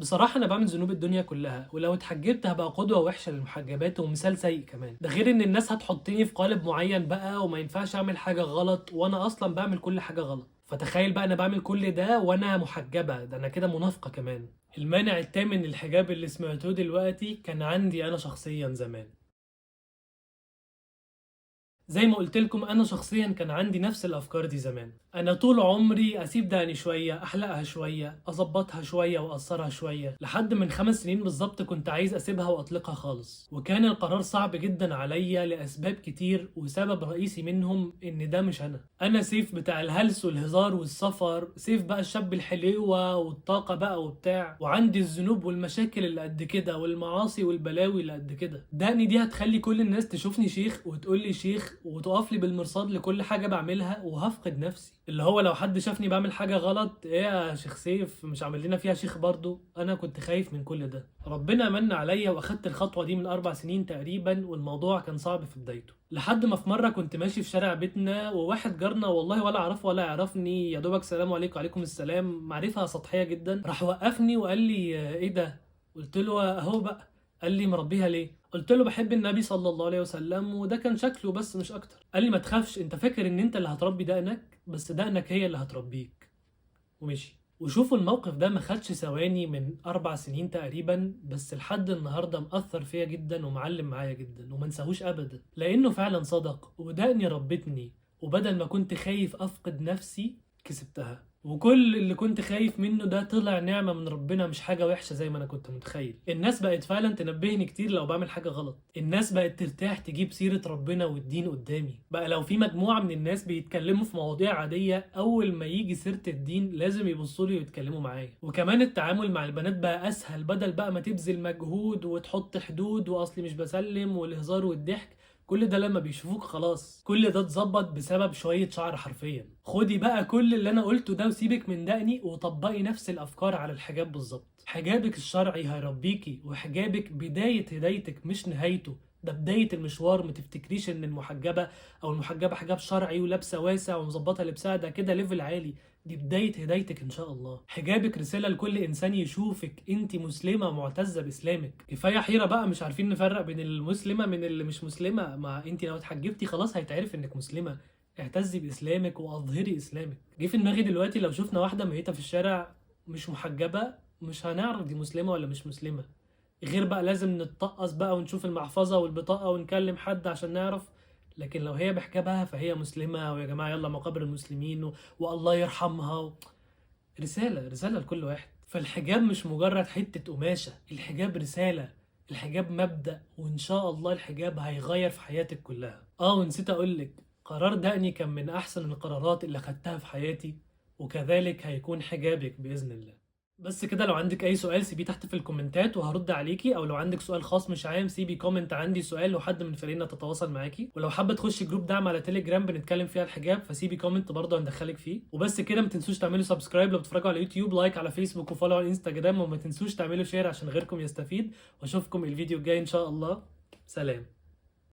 بصراحة أنا باعمل ذنوب الدنيا كلها، ولو اتحجبت هابقى قدوة وحشة للمحجبات ومثال سيء كمان، ده غير إن الناس هتحطني في قالب معين بقى وما ينفعش أعمل حاجة غلط وأنا أصلا بعمل كل حاجة غلط. فتخيل بقى أنا بعمل كل ده وأنا محجبة، ده أنا كده منافقة كمان. المانع التامن للحجاب اللي سمعتوه دلوقتي كان عندي أنا شخصيا زمان. زي ما قلت لكم انا شخصيا كان عندي نفس الافكار دي زمان. انا طول عمري اسيب دقني شويه، احلقها شويه، اظبطها شويه واقصرها شويه، لحد من 5 سنين بالظبط كنت عايز اسيبها واطلقها خالص. وكان القرار صعب جدا عليا لاسباب كتير، وسبب رئيسي منهم ان ده مش انا سيف بتاع الهلس والهزار والسفر، سيف بقى الشاب الحليوه والطاقه بقى وبتاع، وعندي الذنوب والمشاكل اللي قد كده والمعاصي والبلاوي اللي قد كده. دقني دي هتخلي كل الناس تشوفني شيخ وتقول لي شيخ وتقف لي بالمرصاد لكل حاجه بعملها، وهفقد نفسي. اللي هو لو حد شافني بعمل حاجه غلط، ايه يا شيخ سيف مش عامل لنا فيها شيخ برضو؟ انا كنت خايف من كل ده. ربنا من عليا واخدت الخطوه دي من 4 سنين تقريبا، والموضوع كان صعب في بدايته. لحد ما في مره كنت ماشي في شارع بيتنا، وواحد جارنا والله ولا اعرفه ولا يعرفني، يا دوبك سلام عليكم وعليكم السلام، معرفه سطحيه جدا، راح وقفني وقال لي ايه ده؟ قلت له اهو بقى. قال لي مربيها ليه؟ قلت له بحب النبي صلى الله عليه وسلم، وده كان شكله بس مش اكتر. قال لي ما تخافش، انت فاكر ان انت اللي هتربي دقنك، بس دقنك هي اللي هتربيك. ومشي. وشوفوا الموقف ده ما خدش ثواني من 4 سنين تقريبا، بس لحد النهارده مأثر فيا جدا ومعلم معايا جدا ومنساهوش ابدا، لانه فعلا صدق ودقني ربتني. وبدل ما كنت خايف افقد نفسي كسبتها، وكل اللي كنت خايف منه ده طلع نعمة من ربنا، مش حاجة وحشة زي ما انا كنت متخيل. الناس بقت فعلا تنبهني كتير لو بعمل حاجة غلط، الناس بقت ترتاح تجيب سيرة ربنا والدين قدامي. بقى لو في مجموعة من الناس بيتكلموا في مواضيع عادية، اول ما يجي سيرة الدين لازم يبصوا لي ويتكلموا معايا. وكمان التعامل مع البنات بقى اسهل، بدل بقى ما تبذل مجهود وتحط حدود واصلي مش بسلم والهزار والضحك. كل ده لما بيشوفوك خلاص كل ده اتظبط بسبب شوية شعر حرفيا. خدي بقى كل اللي انا قلته ده وسيبك من دقني وطبقي نفس الافكار على الحجاب بالظبط. حجابك الشرعي هيربيكي، وحجابك بداية هدايتك مش نهايته، ده بداية المشوار. ما تفتكريش ان المحجبة او المحجبة حجاب شرعي ولابسة واسع ومظبطة لبسها ده كده ليفل عالي. دي بداية هدايتك ان شاء الله. حجابك رسالة لكل انسان يشوفك انت مسلمة معتزة باسلامك. كفاية حيرة بقى مش عارفين نفرق بين المسلمة من اللي مش مسلمة. ما انت لو اتحجبتي خلاص هيتعرف انك مسلمة. اعتزي باسلامك واظهري اسلامك. جه في دماغي دلوقتي لو شفنا واحدة ميتة في الشارع مش محجبة، مش هنعرف دي مسلمة ولا مش مسلمة. غير بقى لازم نتطقص بقى ونشوف المحفظة والبطاقة ونكلم حد عشان نعرف. لكن لو هي بحجابها فهي مسلمة، ويا جماعة يلا مقابر المسلمين والله يرحمها رسالة لكل واحد. فالحجاب مش مجرد حتة قماشة، الحجاب رسالة، الحجاب مبدأ، وإن شاء الله الحجاب هيغير في حياتك كلها. ونسيت أقولك، قرار دقني كان من أحسن القرارات اللي خدتها في حياتي، وكذلك هيكون حجابك بإذن الله. بس كده، لو عندك اي سؤال سيبيه تحت في الكومنتات وهرد عليكي، او لو عندك سؤال خاص مش عام سيبي كومنت عندي سؤال وحد من فريقنا تتواصل معاكي. ولو حابه تخشي جروب دعم على تليجرام بنتكلم فيها الحجاب فسيبي كومنت برضه هندخلك فيه. وبس كده، ما تنسوش تعملوا سبسكرايب لو بتتفرجوا على يوتيوب، لايك على فيسبوك وفولو على انستجرام، وما تنسوش تعملوا شير عشان غيركم يستفيد. واشوفكم الفيديو الجاي ان شاء الله. سلام.